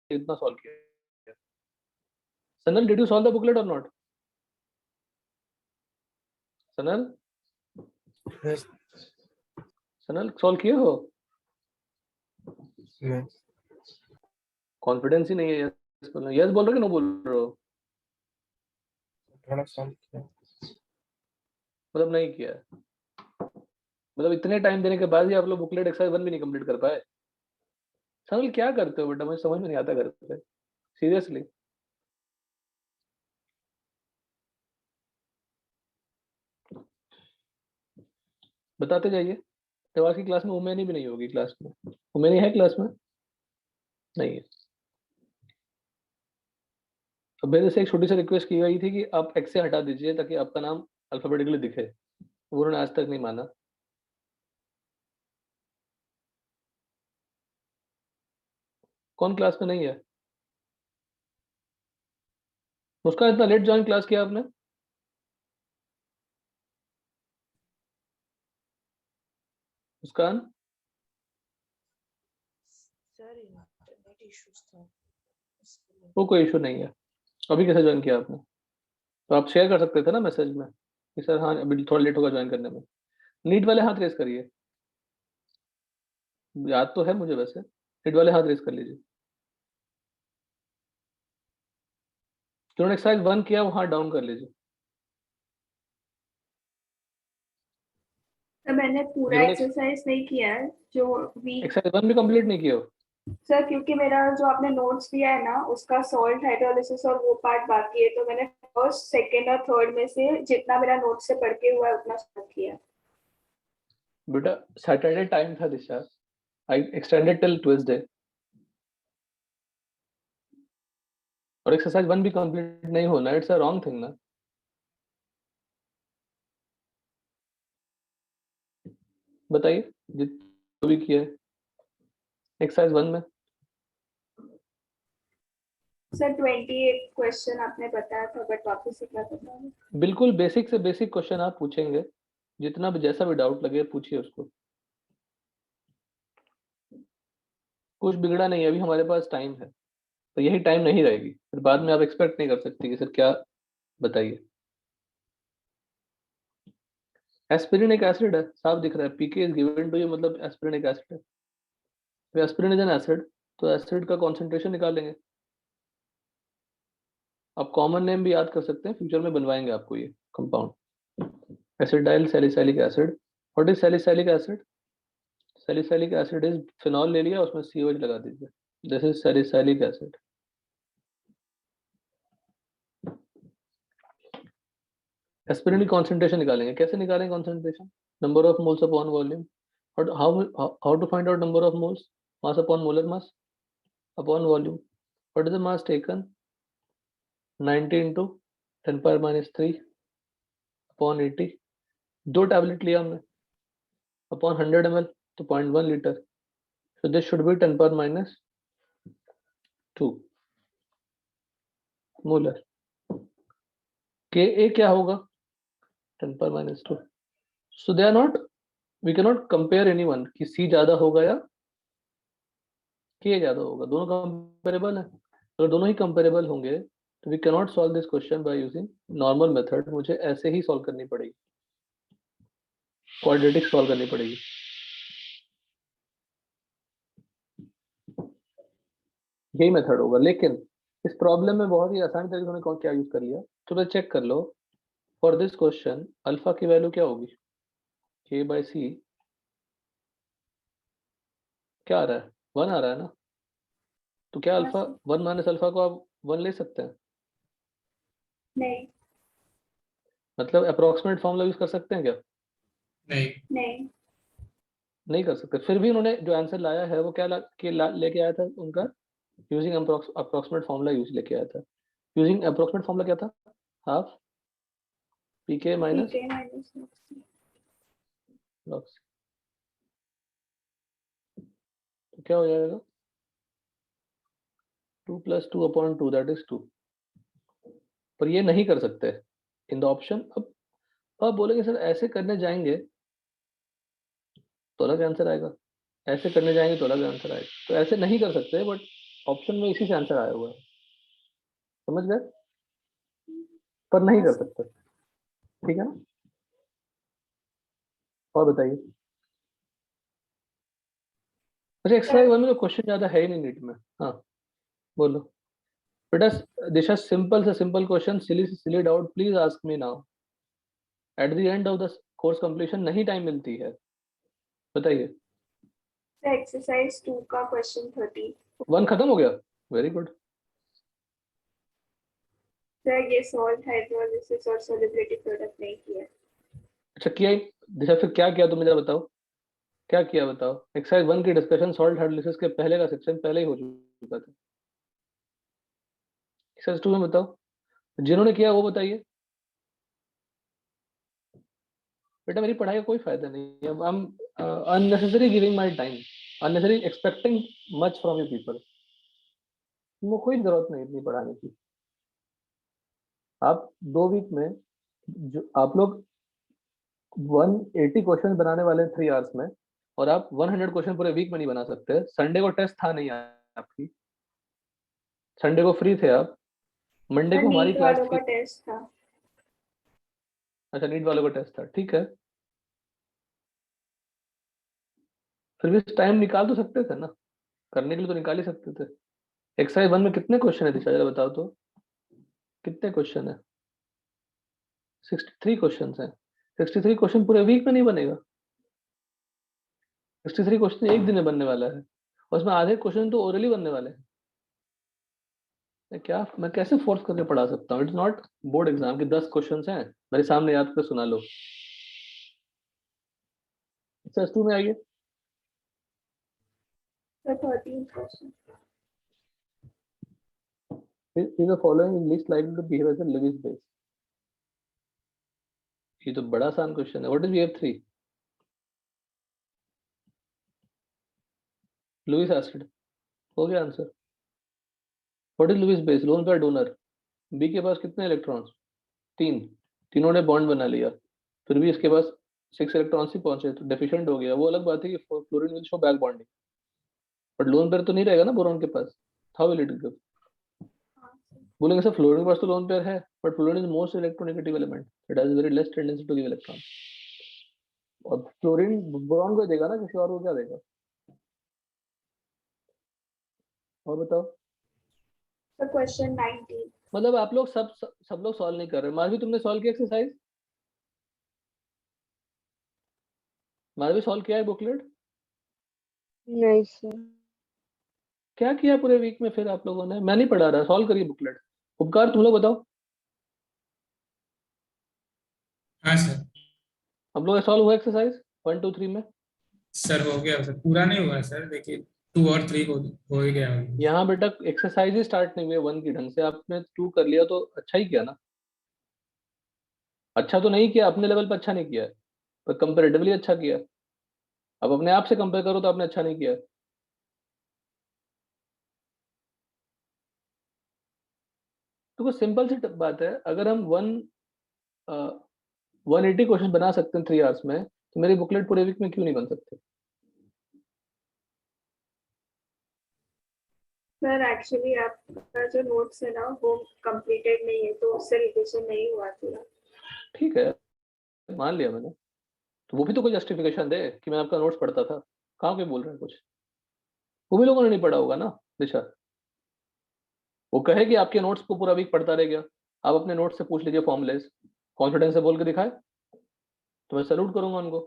इतना सॉल्व किया। Sanal, did you solve the booklet और not? Sanal, Yes. Sanal solve किए हो? Yes. कॉन्फिडेंस ही नहीं है। यस बोल रहे हो कि नो बोल रहे हो? थोड़ा सॉल्व किया। मतलब नहीं किया है। मतलब इतने टाइम देने के बाद भी आप लोग बुकलेट एक्सरसाइज 1 भी नहीं कंप्लीट कर पाए। सनल क्या करते हो बेटा, मुझे समझ में नहीं आता घर पे, सीरियसली। बताते जाइए। तेवास की क्लास में उमेनी भी नहीं होगी, क्लास में उमेनी है क्लास में? नहीं है। अब मेरे से एक छोटी सी रिक्वेस्ट की गई थी कि आप एक्स से हटा दीजिए ताकि आपका नाम अल्फाबेटिकली दिखे, वो उन्होंने आज तक नहीं माना। कौन क्लास में नहीं है? मुस्कान, इतना लेट ज्वाइन क्लास किया आपने? मुस्कान, सर इंटरनेट इश्यूज था इसलिए। वो कोई इशू नहीं है। अभी कैसे ज्वाइन किया आपने? तो आप शेयर कर सकते थे ना मैसेज में कि सर हाँ अभी थोड़ा लेट होगा ज्वाइन करने में। नीट वाले हाथ रेस करिए, याद तो है मुझे वैसे। नीट वाले हाथ रेस कर लीजिए। जिन्होंने एक्सरसाइज 1 किया वो हाथ डाउन कर लीजिए। तो मैंने पूरा जिन्होंने एक्सरसाइज नहीं किया है जो वीक। एक्सरसाइज 1 भी कंप्लीट नहीं किया हो? सर क्योंकि मेरा जो आपने नोट्स दिया है ना उसका सॉल्ट हाइड्रोलिसिस और वो पार्ट बाकी है, तो मैंने फर्स्ट सेकंड और थर्ड में से जितना मेरा नोट्स से पढ़ के हुआ है उतना सॉल्व किया है। बेटा सैटरडे टाइम था दिशा, आई एक्सटेंडेड टिल ट्यूसडे, और एक्सरसाइज 1 भी कंप्लीट नहीं होना, इट्स अ रॉन्ग थिंग ना। बताइए जितना भी किया है एक्सरसाइज 1 में। सर 28 क्वेश्चन आपने बताया था बट वापस से क्या बताया? बिल्कुल बेसिक से बेसिक क्वेश्चन आप पूछेंगे, जितना भी जैसा भी डाउट लगे पूछिए उसको, कुछ बिगड़ा नहीं है। अभी हमारे पास टाइम है, तो यही टाइम नहीं रहेगी, फिर बाद में आप एक्सपेक्ट नहीं कर सकते कि सर क्या बताइए। एस्पिरिन एक एसिड है, साफ दिख रहा है, पीके इज गिवन टू यू, मतलब एस्पिरिन एक एसिड है। तो एस्पिरिन इज एन एसिड, तो एसिड का कॉन्सेंट्रेशन निकालेंगे। आप कॉमन नेम भी याद कर सकते हैं, फ्यूचर में बनवाएंगे आपको ये compound, acetyl salicylic acid. What is salicylic acid? Salicylic acid is phenol ले लिया, उसमें COH लगा दीजिए, this is salicylic acid. Aspirin की कॉन्सेंट्रेशन निकालेंगे, कैसे निकालेंगे concentration? Number of moles upon volume. और how to find out number of moles? Mass upon molar mass upon volume. What is the mass taken? 90 into 10⁻³ upon 80। 2 tablet लिया हमने upon 100 ml, तो 0.1 litre, so this should be 10⁻² molar. Ka क्या होगा? 10⁻²। so they are not, we cannot compare anyone कि C ज्यादा होगा या K ज्यादा होगा, दोनों कंपेरेबल है। अगर दोनों ही कंपेरेबल होंगे तो we cannot solve this question by using normal method, मुझे ऐसे ही सॉल्व करनी पड़ेगी, क्वाड्रेटिक सॉल्व करनी पड़ेगी। यही मेथड होगा, लेकिन इस प्रॉब्लम में बहुत ही आसान तरीके से उन्होंने क्या यूज करी है, तो चेक कर लो। फॉर दिस क्वेश्चन अल्फा की वैल्यू क्या होगी? K/C क्या आ रहा है? 1 आ रहा है ना, तो क्या अल्फा 1 माइनस अल्फा को आप 1 ले सकते हैं? नहीं मतलब अप्रोक्सीमेट फॉर्मूला यूज कर सकते हैं क्या? नहीं। नहीं नहीं कर सकते। फिर भी उन्होंने जो आंसर लाया है वो क्या लेके आया था उनका, यूजिंग अप्रोक्सीमेट फॉर्मूला यूज लेके आया था। यूजिंग अप्रोक्सीमेट फॉर्मूला क्या था? Half PK minus PK minus log. तो क्या हो जाएगा? 2 + 2/2 दैट इज 2। पर ये नहीं कर सकते इन द ऑप्शन। अब आप बोलेंगे सर ऐसे करने जाएंगे तो अलग आंसर आएगा, ऐसे करने जाएंगे तो अलग आंसर आएगा, तो ऐसे नहीं कर सकते, बट ऑप्शन में इसी से आंसर आया हुआ है, समझ गए? पर नहीं हाँ कर सर। सकते, ठीक है ना? और बताइए। अच्छा, एक्सरसाइज 1 में तो क्वेश्चन ज्यादा है ही नहीं नीट में। हाँ बोलो बेटा। दिशा, सिंपल से सिंपल क्वेश्चन, सिली से silly doubt, please ask me now. At the end of the course completion नहीं टाइम मिलती है, बताइए। एक्सरसाइज 2 का क्वेश्चन 30। 1 खत्म हो गया, वेरी गुड। सर ये सॉल्ट हाइड्रोलिसिस और सोलिबिलिटी प्रोडक्ट नहीं किया। अच्छा किया ही। दिशा फिर क्या किया तुम, मुझे बताओ क्या किया, बताओ। एक्सरसाइज 1 की डिस्कशन सॉल्ट हाइड्रोलिसिस के पहले का सेक्शन पहले ही हो चुका था। एक्सरसाइज 2 में बताओ, जिन्होंने किया वो बताइए। बेटा मेरी पढ़ाई का कोई फायदा नहीं है, अब I am unnecessary giving my time, unnecessary expecting much from you people. तुमको कोई जरूरत नहीं इतनी पढ़ाने की। आप 2 वीक में जो आप लोग 180 क्वेश्चन बनाने वाले हैं 3 आवर्स में, और आप 100 क्वेश्चन पूरे वीक में नहीं बना सकते। संडे को टेस्ट था नहीं आपकी, संडे को फ्री थे आप, मंडे सर को हमारी नीट क्लास वालों थी। का टेस्ट था। अच्छा नीट वालों का टेस्ट था, ठीक है। फिर भी टाइम निकाल तो सकते थे ना, करने के लिए तो निकाल ही सकते थे। एक्सरसाइज 1 में कितने क्वेश्चन है दिशा, जरा बताओ तो, कितने क्वेश्चन है? 63 क्वेश्चन है। 63 क्वेश्चन पूरे वीक में नहीं बनेगा। 63 क्वेश्चन एक दिन में बनने वाला है, और उसमें आधे क्वेश्चन तो ओरली बनने वाले हैं। मैं कैसे फोर्स करके पढ़ा सकता हूँ? इट्स नॉट बोर्ड एग्जाम कि 10 क्वेश्चन हैं मेरे सामने याद कर सुना लो। एक्सरसाइज 2 में आइए। Sir 13 question. Is the following is least likely to behave as a Lewis base? ये तो बड़ा आसान क्वेश्चन है। What is BF3? Lewis acid, हो गया answer. What is Lewis base? Lone pair donor. B के पास कितने इलेक्ट्रॉन्स? 3, तीनों ने बॉन्ड बना लिया, फिर भी इसके पास 6 इलेक्ट्रॉन्स ही पहुंचे, तो डेफिशिएंट हो गया। वो अलग बात है कि fluorine will show back bonding, but lone pair तो नहीं रहेगा ना बोरॉन के पास। How will it give? हाँ सर। बोलेंगे सर फ्लोरीन के पास तो लोन पेयर है, but fluorine is most electronegative element, it has very less tendency to give electron. और फ्लोरीन बोरॉन को देगा ना, किसी और को क्या देगा? और बताओ। Sir question 19। मतलब आप लोग सब लोग सॉल्व नहीं कर रहे। माधवी तुमने सॉल्व किया एक्सरसाइज? माधवी सॉल्व किया है बुकलेट? नहीं सर। क्या किया पूरे वीक में फिर आप लोगों ने? मैं नहीं पढ़ा रहा, सॉल्व करिए बुकलेट। उपकार तुम लोग बताओ, हाँ सर। हम लोग सॉल्व हुआ एक्सरसाइज 1 2 3 में? सर हो गया सर, पूरा नहीं हुआ सर, देखिए 2 और 3 हो ही गया होगा। यहाँ बेटा एक्सरसाइज ही स्टार्ट नहीं हुई 1 की ढंग से, आपने 2 कर लिया तो अच्छा ही किया ना। अच्छा तो नहीं किया, अपने लेवल पर अच्छा नहीं किया है, पर कंपेरेटिवली अच्छा किया। अब अपने आप से कंपेयर करो तो आपने अच्छा नहीं किया है। तो कुछ सिंपल सी बात है, अगर हम 180 क्वेश्चन बना सकते हैं 3 आवर्स में, तो मेरी बुकलेट पूरे वीक में क्यों नहीं बन सकते? सर एक्चुअली आपका जो नोट्स है ना वो कंप्लीटेड नहीं है तो उससे रिविजन नहीं हुआ पूरा। ठीक है, मान लिया मैंने, तो वो भी तो कोई जस्टिफिकेशन दे कि मैं आपका नोट्स पढ़ता था। कहाँ के बोल रहे हैं कुछ? वो भी लोगों ने नहीं पढ़ा होगा ना दिशा। वो कहे कि आपके नोट्स को पूरा वीक पढ़ता रह गया। आप अपने नोट्स से पूछ लीजिए फॉर्मुलेस, कॉन्फिडेंस से बोल के दिखाए, तो मैं सैल्यूट करूंगा उनको।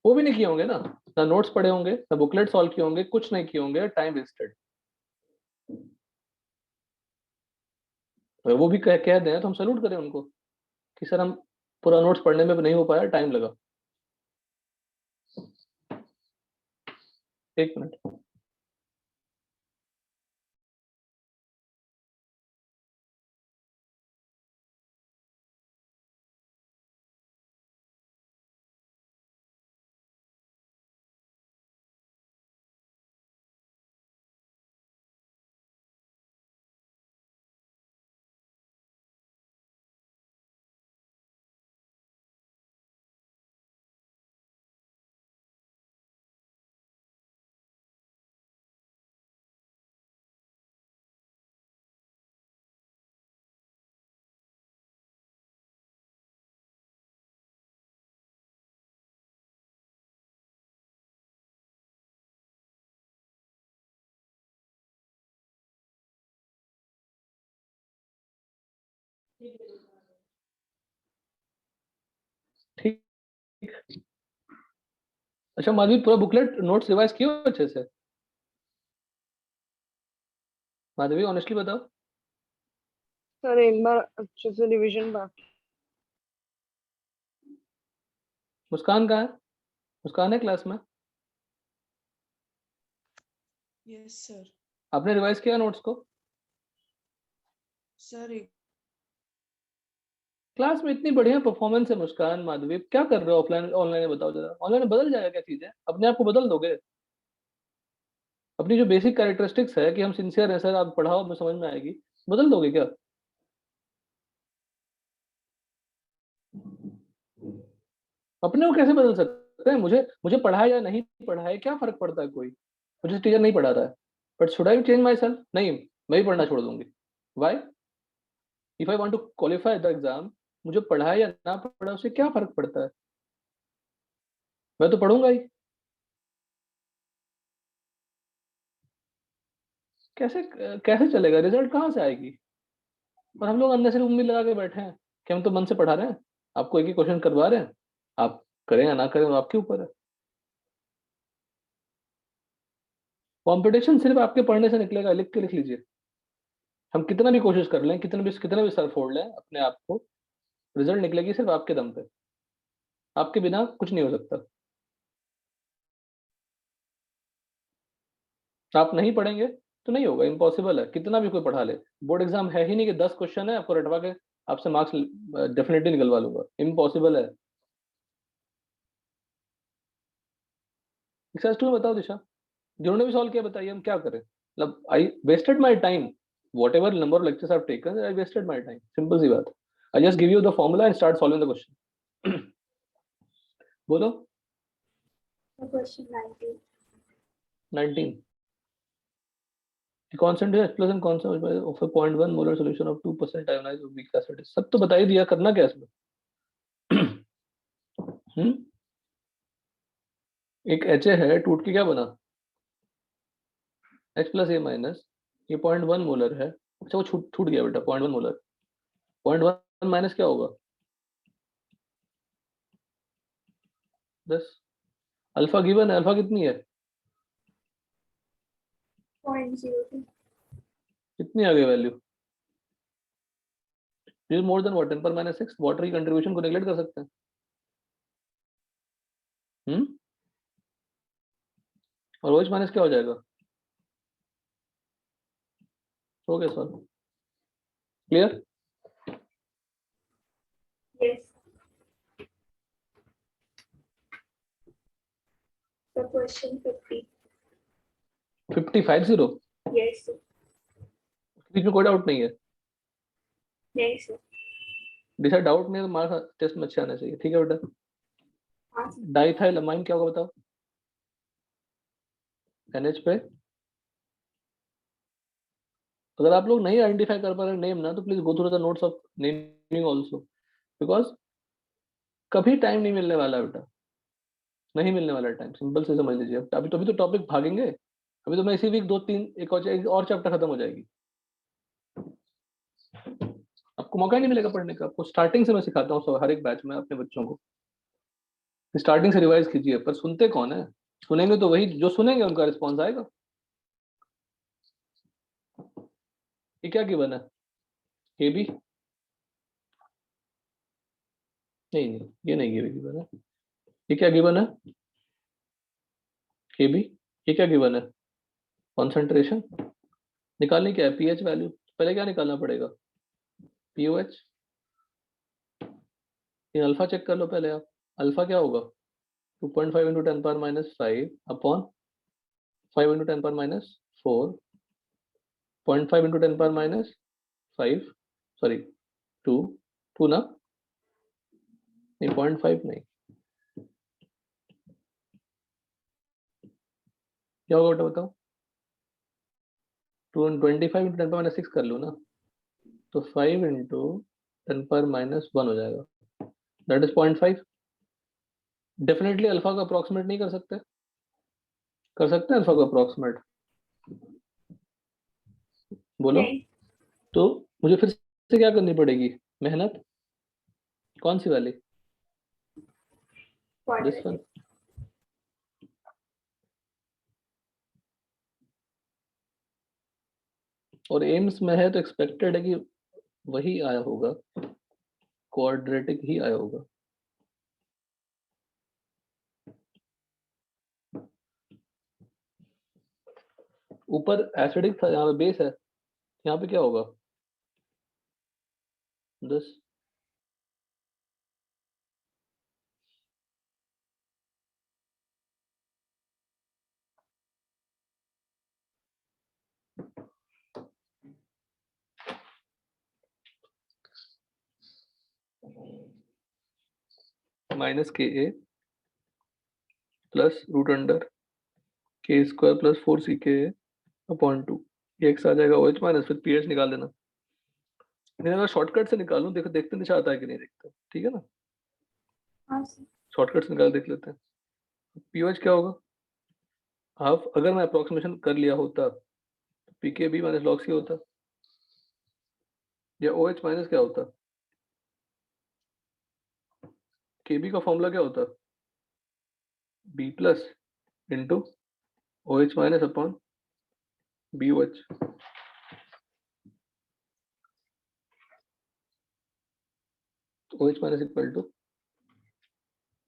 वो भी नहीं किए होंगे ना नोट्स पढ़े होंगे, ना बुकलेट सॉल्व किए होंगे, कुछ नहीं किए होंगे, टाइम वेस्टेड। अगर वो भी कह दें तो हम सैल्यूट करें उनको कि सर हम पूरा नोट्स पढ़ने में नहीं हो पाया, टाइम लगा। 1 मिनट। ठीक। अच्छा माधवी, पूरा बुकलेट नोट्स रिवाइज किए हो अच्छे से? माधवी ऑनेस्टली बताओ। सर एक बार अच्छे से रिवीजन बाकी। मुस्कान कहाँ है? मुस्कान है क्लास में? Yes sir. आपने रिवाइज किया नोट्स को? सर एक क्लास में इतनी बढ़िया परफॉर्मेंस है मुस्कान, माधवी, क्या कर रहे हो ऑफलाइन ऑनलाइन में? बताओ जरा, ऑनलाइन में बदल जाएगा क्या चीजें? अपने आप को बदल दोगे? अपनी जो बेसिक कैरेक्टरिस्टिक्स है कि हम सिंसियर हैं सर, आप पढ़ाओ हमें समझ में आएगी, बदल दोगे क्या? अपने को कैसे बदल सकते हैं? मुझे मुझे पढ़ाए या नहीं पढ़ाए क्या फर्क पड़ता है? कोई मुझे टीचर नहीं पढ़ा रहा है, but should I change myself? नहीं, मैं ही पढ़ना छोड़ दूंगी। Why? If I want to qualify the exam, मुझे पढ़ाए या ना पढ़ा उससे क्या फर्क पड़ता है? मैं तो पढ़ूंगा ही। कैसे कैसे चलेगा? रिजल्ट कहाँ से आएगी? और हम लोग अंदर से उम्मीद लगा के बैठे हैं कि हम तो मन से पढ़ा रहे हैं, आपको एक ही क्वेश्चन करवा रहे हैं, आप करें या ना करें वो आपके ऊपर है। कंपटीशन सिर्फ आपके पढ़ने से निकलेगा, लिख के लिख लीजिए। हम कितना भी कोशिश कर लें, कितना भी सर फोड़ लें अपने आप को, रिजल्ट निकलेगी सिर्फ आपके दम पे, आपके बिना कुछ नहीं हो सकता। आप नहीं पढ़ेंगे तो नहीं होगा, इम्पॉसिबल है, कितना भी कोई पढ़ा ले। बोर्ड एग्जाम है ही नहीं कि 10 क्वेश्चन है, आपको रटवा के आपसे मार्क्स डेफिनेटली निकलवा लूंगा, इम्पॉसिबल है। एक्सरसाइज 2 में बताओ दिशा, जिन्होंने भी सॉल्व किया बताइए, हम क्या करें? मतलब I wasted my time, whatever number of lectures I taken, I wasted my time, simple सी बात। I just give you the formula and start solving the question. बोलो। Question 19 19 concentration H plus and concentration of a 0.1 molar solution of 2% ionized weak acid। सब तो बता ही दिया, करना क्या इसमें? एक HA है, टूट के क्या बना? H plus A माइनस, ये 0.1 मोलर है। अच्छा वो छूट गया बेटा, 0.1 मोलर। 0.1 माइनस क्या होगा? 10। अल्फा गिवन है, अल्फा कितनी है? 0.02 कितनी आ गई value? Is more than what? 10 पर माइनस 6। वाटर की कंट्रीब्यूशन को नेगलेक्ट कर सकते हैं? और OH माइनस क्या हो जाएगा? हो गया solve, clear? yes the question 50 50 yes sir बीच में कोई डाउट नहीं है? नहीं sir दिशा डाउट नहीं है तो मार्क्स टेस्ट में अच्छे आने चाहिए, ठीक है बेटा? हाँ sir डाइथाइल अमाइन क्या होगा बताओ? NH पे अगर आप लोग नहीं आइडेंटिफाई कर पा रहे नेम ना, तो please go through the notes of naming also, because कभी टाइम नहीं मिलने वाला बेटा, नहीं मिलने वाला टाइम, सिंपल से समझ लीजिए। अभी तो तो टॉपिक भागेंगे, अभी तो मैं इसी वीक 2-3 एक और चैप्टर खत्म हो जाएगी, आपको मौका ही नहीं मिलेगा पढ़ने का। आपको स्टार्टिंग से मैं सिखाता हूँ हर एक बैच में अपने बच्चों को, स्टार्टिंग से रिवाइज कीजिए, पर सुनते कौन है? सुनेंगे तो वही, जो सुनेंगे उनका रिस्पॉन्स आएगा। ये क्या गिवन है? ये भी नहीं, ये नहीं गिवन है। ये क्या गिवन है? ये भी, ये क्या गिवन है? कॉन्सेंट्रेशन निकालनी क्या है? PH value. पहले क्या निकालना पड़ेगा? पीओएच। ये अल्फा चेक कर लो पहले आप, अल्फा क्या होगा? 2.5 into 10 power minus 5 upon 5 into 10 power minus 4, 0.5 into 10 power minus 5, sorry 2 ना, नहीं 0.5 नहीं, क्या होगा बेटा बताओ? 25 इंटू 10 पावर माइनस 6 कर लो ना, तो 5 इंटू 10 पावर माइनस 1 हो जाएगा, दैट इज 0.5। डेफिनेटली अल्फा का अप्रोक्सीमेट नहीं कर सकते? कर सकते हैं अल्फा का अप्रोक्सीमेट? बोलो। नहीं तो मुझे फिर से क्या करनी पड़ेगी? मेहनत कौन सी वाली? This one. quadratic. और एम्स में है तो एक्सपेक्टेड है कि वही आया होगा, क्वाड्रेटिक ही आया होगा। ऊपर एसिडिक था, यहाँ पे बेस है, यहाँ पे क्या होगा? दिस। माइनस के ए प्लस रूट अंडर के स्क्वायर प्लस 4 ck अपॉन 2, ये एक्स आ जाएगा OH माइनस, फिर पीएच निकाल देना। मैं अगर शॉर्टकट से निकालूं, देखो देखते निशा आता है कि नहीं देखते, ठीक है ना? हाँ सर। शॉर्टकट से निकाल देख लेते हैं। पीओएच क्या होगा? हाफ, अगर मैं अप्रोक्सीमेशन कर लिया होता तो पीकेबी माइनस लॉग सी होता, या OH माइनस क्या होता? केबी का फॉर्मूला क्या होता? B plus into OH minus upon BOH। OH minus equal to,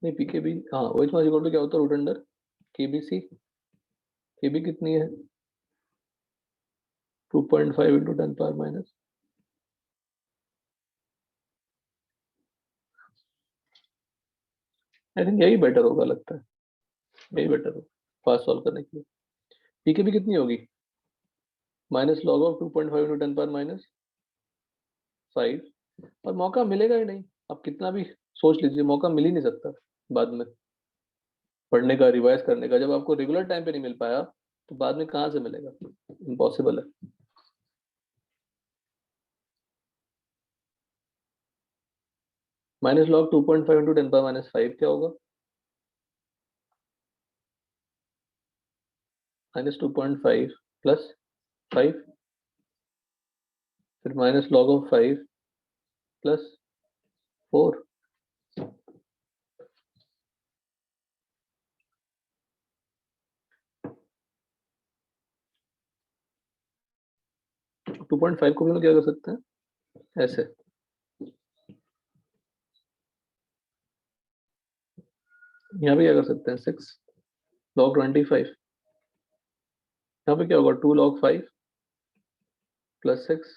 नहीं पीकेबी, हाँ OH माइनस इक्वल टू क्या होता? Root under KBC. केबी कितनी है? 2.5 into 10 power minus, I think यही बेटर होगा, लगता है यही बेटर होगा फास्ट सॉल्व करने के लिए। पीकेबी कितनी होगी? Minus log of 2.5 into 10 power minus 5, और मौका मिलेगा ही नहीं। आप कितना भी सोच लीजिए, मौका मिल ही नहीं सकता बाद में पढ़ने का, रिवाइज करने का। जब आपको रेगुलर टाइम पे नहीं मिल पाया तो बाद में कहाँ से मिलेगा? इम्पॉसिबल है। Minus log 2.5 into 10 power minus 5 क्या होगा? माइनस 2.5 प्लस 5, फिर माइनस लॉग ऑफ 5 प्लस 4, 2.5 को भी हम क्या कर सकते हैं? ऐसे, यहाँ पे क्या कर सकते हैं? 6 log 25, यहाँ पे क्या होगा? 2 log 5 plus 6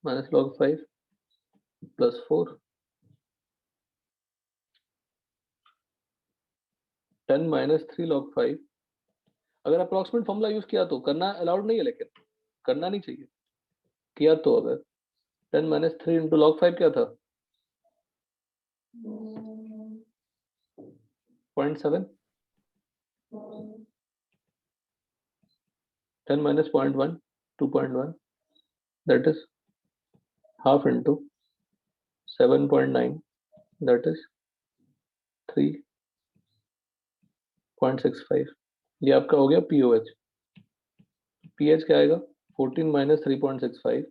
minus log 5 plus 4, 10 minus 3 log 5। अगर अप्रोक्सीमेट फॉर्मूला यूज किया तो करना अलाउड नहीं है, लेकिन करना नहीं चाहिए। किया तो अगर 10 माइनस 3 इंटू लॉग 5 क्या था? 0.7, 10 minus 0.1, 2.1, that is half into 7.9, that is 3.65। ये आपका हो गया POH। PH क्या आएगा? 14 minus 3.65,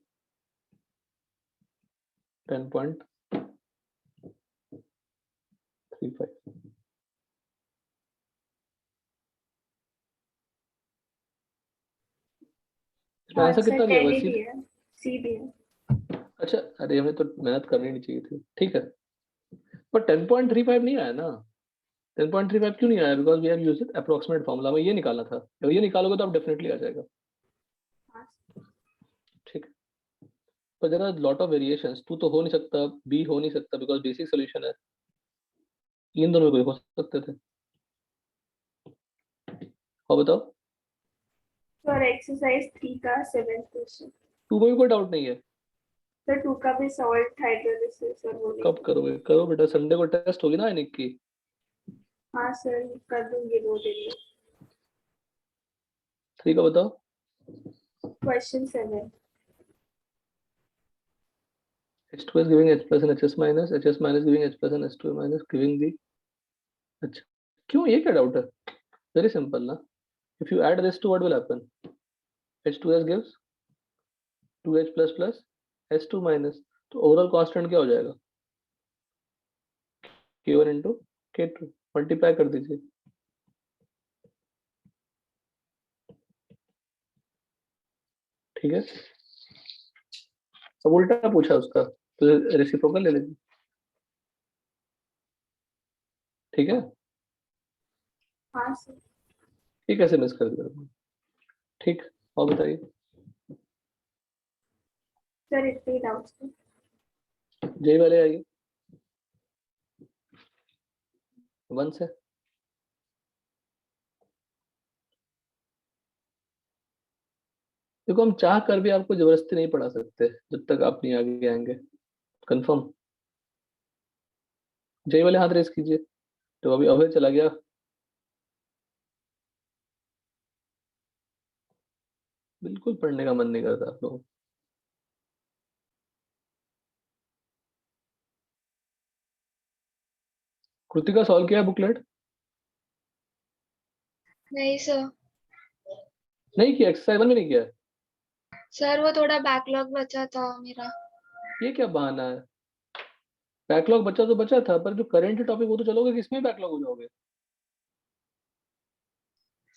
10.35। इसमें आंसर आंसर कितना दिया 10 हुआ ही है? दिया है, सी दिया। अच्छा, अरे हमें तो मेहनत करनी नहीं चाहिए थी, ठीक है। पर 10.35 नहीं आया ना। 10.35 क्यों नहीं आया? Because we have used it approximate formula में, ये निकालना था। अगर ये निकालोगे तो आप डेफिनेटली आ जाएगा, हाँ ठीक है। पर there are lot of variations, two तो हो नहीं सकता, बी हो नहीं सकता बिकॉज बेसिक सोल्यूशन है। इन दोनों में कोई हो सकते थे, और बताओ। सर एक्सरसाइज 3 का 7th क्वेश्चन। 2 में भी कोई डाउट नहीं है। सर 2 का भी सॉल्ट हाइड्रोलिसिस और वो कब करोगे? करो बेटा, संडे को टेस्ट होगी ना इनिक की। हाँ सर कर दूंगी 2 दिन में। 3 का बताओ। Question 7। H2 is giving H plus and HS minus, HS minus giving H plus and H2 minus giving the, अच्छा क्यों, ये क्या डाउट है? वेरी सिंपल ना। If you add this to what will happen? H2S gives 2H plus plus H2 minus, तो overall constant क्या हो जाएगा, K1 इंटू K2, मल्टीप्लाई कर दीजिए। ठीक है, सब उल्टा पूछा उसका, तो रेसिप्रोकल ले लीजिए। ठीक है, हाँ सर। ये कैसे मिस कर दिया तुमने? ठीक, और बताइए। सर इतने डाउट्स थे। जय वाले आइए, 1 से। देखो हम चाह कर भी आपको जबरदस्ती नहीं पढ़ा सकते जब तक आप नहीं आगे आएंगे। कंफर्म? जय वाले हाथ रेस कीजिए, तो अभी अभय चला गया। बिल्कुल पढ़ने का मन नहीं करता आप लोगों को। कृतिका सॉल्व किया बुकलेट? नहीं सर। नहीं किया, एक्सरसाइज 1 में नहीं किया? सर वो थोड़ा बैकलॉग बचा था मेरा। ये क्या बहाना है? बैकलॉग बचा तो बचा था, पर जो करंट टॉपिक वो तो चलोगे, किसमें बैकलॉग हो जाओगे?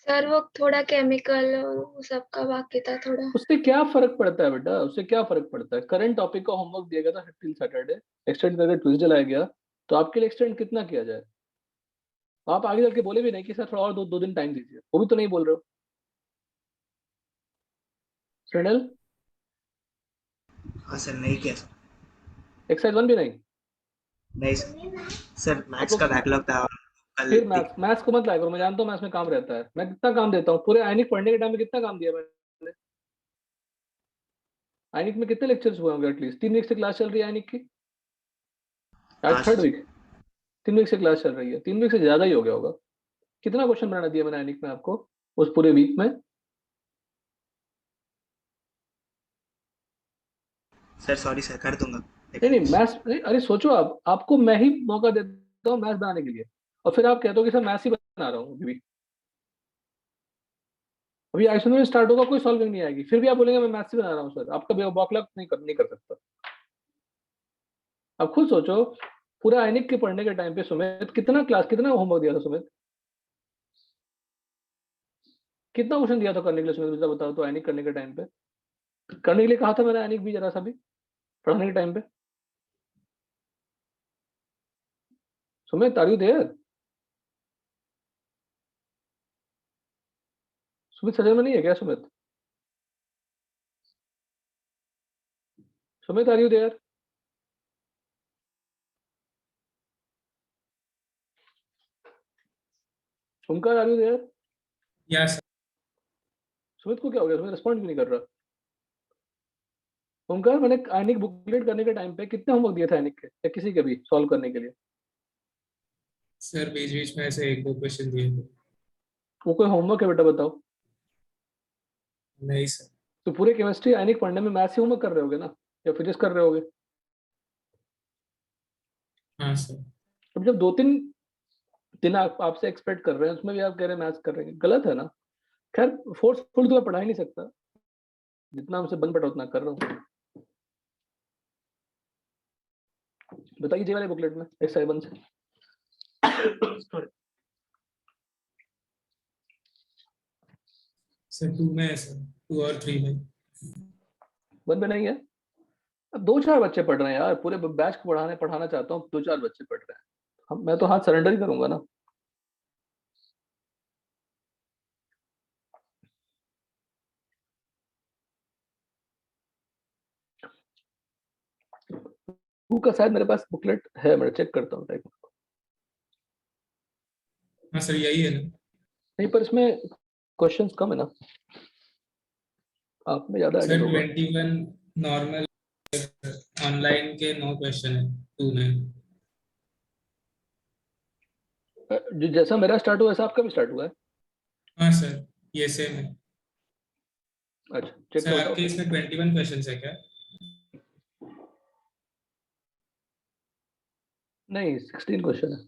सर वो थोड़ा केमिकल वो सबका बाकी था थोड़ा। उससे क्या फर्क पड़ता है बेटा, उससे क्या फर्क पड़ता है? करंट टॉपिक का होमवर्क दिया गया था टिल सैटरडे, एक्सटेंड करके ट्यूसडे लाया गया, तो आपके लिए एक्सटेंड कितना किया जाए? आप आगे चल के बोले भी नहीं कि सर थोड़ा और दो दिन टाइम दीजिए, वो भी तो नहीं बोल रहे हो। सुनील, हाँ सर, नहीं किया सर। एक्सरसाइज 1 भी नहीं? नहीं सर, मैथ्स का बैकलॉग था और कल फिर मैथ्स को मत लाया करो, मैं जानता हूँ मैथ्स में काम रहता है। मैं कितना काम देता हूँ पूरे आयनिक पढ़ने के टाइम में, कितना काम दिया मैंने? आयनिक में कितने लेक्चर्स हुए होंगे? एटलीस्ट 3 वीक से क्लास चल रही है आयनिक की, आज हाँ, 3rd वीक, 3 वीक से क्लास चल रही है, 3 वीक से ज्यादा ही हो गया होगा। कितना क्वेश्चन बनाना दिया मैंने आयनिक में आपको उस पूरे वीक में? सर सॉरी सर, कर दूंगा। नहीं मैथ्स, अरे सोचो, आप आपको मैं ही मौका देता हूँ मैथ्स बनाने के लिए, और फिर आप कहते हो कि सर मैथ्स ही बना रहा हूँ। अभी आइसोमेरिक स्टार्ट होगा, कोई सॉल्विंग नहीं आएगी, फिर भी आप बोलेंगे मैं मैथ्स ही बना रहा हूँ सर। आपका बॉकलॉग नहीं कर सकता। अब खुद सोचो, पूरा आयनिक के पढ़ने के टाइम पे सुमित कितना होमवर्क दिया था सुमित? कितना क्वेश्चन दिया था करने के लिए सुमित, मुझे बताओ तो। आयनिक करने के टाइम पे करने के लिए कहा था मैंने आयनिक भी, जरा सा भी पढ़ने के टाइम पे। Sumit are you there? Sumit सजन में नहीं है क्या Sumit? Sumit are you there? Omkar are you there? Yes Sumit को क्या हो गया? सुमित रिस्पॉन्ड क्यों नहीं कर रहा? ओमकार, मैंने आयनिक बुकलेट करने के टाइम पे कितने होमवर्क दिए थे आयनिक के, या किसी के भी सॉल्व करने के लिए? सर, बीच बीच में ऐसे 1-2 क्वेश्चन दिए थे। वो कोई होमवर्क है बेटा, बताओ? नहीं सर। तो पूरे केमिस्ट्री आयनिक पढ़ने में मैथ्स ही होमवर्क कर रहे होगे ना, या फिजिक्स कर रहे होगे? हाँ सर। अब जब 2-3 दिन आपसे एक्सपेक्ट कर रहे हैं, उसमें भी आप कह रहे हैं मैथ्स कर रहे हैं, गलत है ना। खैर फोर्सफुल तो मैं पढ़ा ही नहीं सकता, जितना हमसे बन पड़ा उतना कर रहा हूँ। बताइए जी वाले बुकलेट में एक्सरसाइज 1 से। सर 2 में है सर, 2 और 3 में। 1 में नहीं है? अब 2-4 बच्चे पढ़ रहे हैं यार, पूरे बैच को पढ़ाना चाहता हूँ, 2-4 बच्चे पढ़ रहे हैं, मैं तो हाथ सरेंडर ही करूंगा ना। वो का शायद मेरे पास बुकलेट है, मैं चेक करता हूँ। हाँ सर, यही है ना। नहीं, पर इसमें क्वेश्चंस कम है ना, आप में ज्यादा सर एडेड होगा। 21 नॉर्मल, ऑनलाइन के 9 क्वेश्चन है 2 में। जो जैसा मेरा स्टार्ट हुआ वैसा आपका भी स्टार्ट हुआ है? हाँ सर, ये सेम है। अच्छा चेक सर कर आपके बताओ। इसमें 21 क्वेश्चन है क्या? नहीं 16 क्वेश्चन है।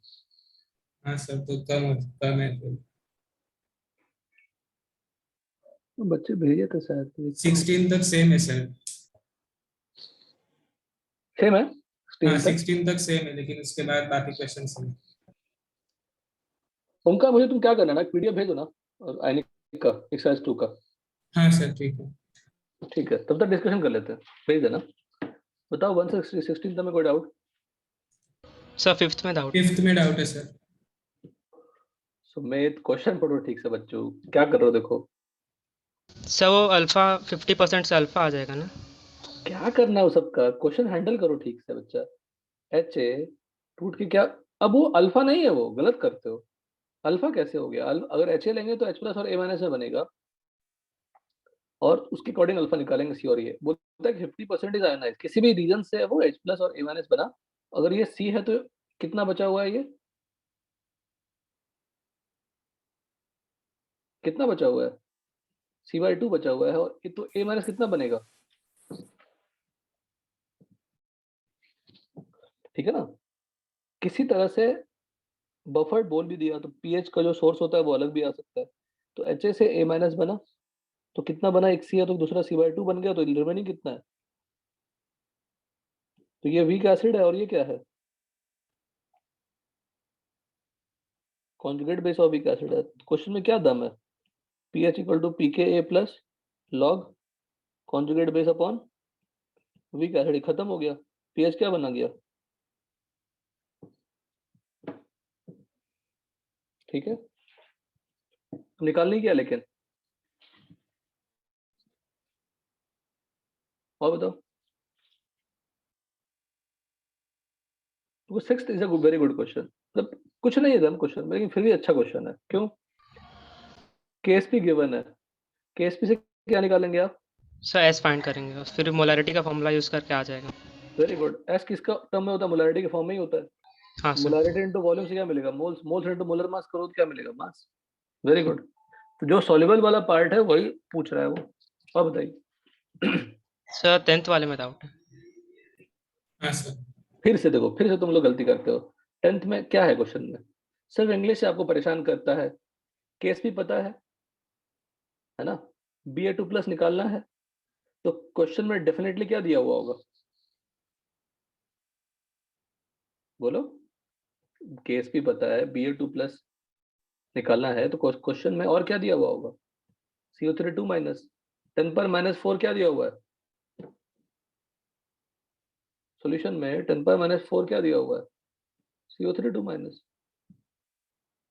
हाँ सर, तो कम है तो। बच्चे भेजे थे शायद, देखता हूँ। 16 तक सेम है सर। सेम है हाँ 16 तक? 16 तक सेम है, लेकिन उसके बाद बाकी क्वेश्चन सेम। उनका मुझे तुम क्या करना ना, पीडीएफ भेजो ना, और आइनिक का एक्सरसाइज 2 का। हाँ सर ठीक है। ठीक है, तब तक डिस्कशन कर लेते हैं, भेज देना। बताओ 1 से 16 तक में कोई डाउट? सर 5th में डाउट। 5th में डाउट है सर। सुमित क्वेश्चन पढ़ो ठीक से बच्चों, क्या कर रहे हो देखो। सर वो अल्फा 50% से अल्फा आ जाएगा ना? क्या करना है वो सबका, क्वेश्चन हैंडल करो ठीक से बच्चा। एच ए रूट की क्या, अब वो अल्फा नहीं है, वो गलत करते हो। अल्फा कैसे हो गया? अगर एच ए लेंगे तो एच प्लस और ए माइनस में बनेगा, और उसके अकॉर्डिंग अल्फा निकालेंगे सी और ये। बोलता है कि 50% इज आयोनाइज, किसी भी रीजन से वो एच प्लस और ए माइनस बना। अगर ये सी है तो कितना बचा हुआ है, ये कितना बचा हुआ है? cy2 बचा हुआ है, और ये तो a माइनस कितना बनेगा? ठीक है ना। किसी तरह से बफर्ड बोल भी दिया तो pH का जो सोर्स होता है वो अलग भी आ सकता है। तो HA से a माइनस बना तो कितना बना? एक C है तो दूसरा cy2 बन गया, तो रिमेनिंग कितना है? तो ये वीक एसिड है, और ये क्या है? Conjugate base of weak acid है। क्वेश्चन में क्या दम है? pH equal to pKa plus log conjugate base upon weak acid. खत्म हो गया, pH क्या बना गया? ठीक है, निकालनी क्या लेकिन, और बताओ। तो 6th is a very good question, मतलब कुछ नहीं है दम क्वेश्चन, लेकिन फिर भी अच्छा क्वेश्चन है। क्यों? केएसपी गिवन है, केएसपी से क्या निकालेंगे आप? सर एस फाइंड करेंगे और फिर मोलैरिटी का फॉर्मूला यूज करके आ जाएगा। Very good. एस किसका टर्म में होता है? मोलैरिटी के फॉर्म में ही होता है। हाँ सर। मोलैरिटी इनटू वॉल्यूम से क्या मिलेगा? Moles. Moles into molar mass करो तो क्या मिलेगा? मास। Very good. तो जो सॉल्युबल वाला पार्ट है वही पूछ रहा है वो। और बताइए। सर 10th वाले में डाउट है। हाँ सर। फिर से देखो, फिर से तुम लोग गलती करते हो। 10th में क्या है क्वेश्चन में? सिर्फ इंग्लिश से आपको परेशान करता है। केएसपी पता है ना? Ba2 प्लस निकालना है, तो क्वेश्चन में डेफिनेटली क्या दिया हुआ होगा? बोलो। केएसपी पता है, Ba2 प्लस निकालना है, तो क्वेश्चन में और क्या दिया हुआ होगा? CO3 माइनस 10 पर -4 क्या दिया हुआ है? सॉल्यूशन में 10 पर -4 क्या दिया हुआ है? CO3 minus.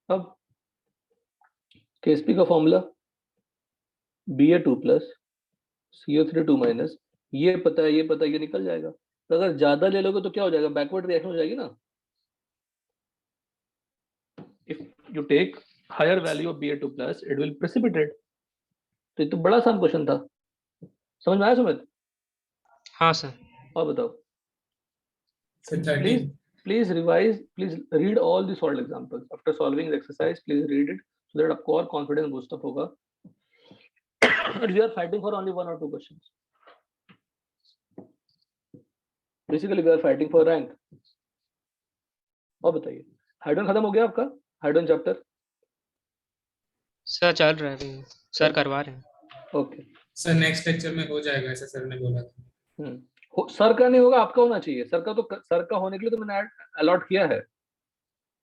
अब केएसपी का formula Ba2 plus CO3 minus, ये पता है, ये पता है, ये निकल जाएगा। तो अगर ज्यादा ले लोगे तो क्या हो जाएगा? बैकवर्ड रिएक्शन हो जाएगी ना। If you take higher value of Ba2 plus it will precipitate. तो ये तो बड़ा आसान क्वेश्चन था, समझ में आया सुमित? हाँ सर। और बताओ। Sir Please 13। please revise, please read all the solved examples. After solving the exercise, please read it so that आपको और confidence boost up होगा. We are fighting for only 1 or 2 questions. Basically, we are fighting for rank. और बताइए, hydrogen खत्म हो गया आपका? Hydrogen chapter sir चल रहा है अभी, सर करवा रहे हैं। ओके। सर नेक्स्ट लेक्चर में हो जाएगा, ऐसा सर ने बोला था। सर का नहीं होगा, आपका होना चाहिए। सर का तो, सर का होने के लिए तो मैंने अलॉट किया है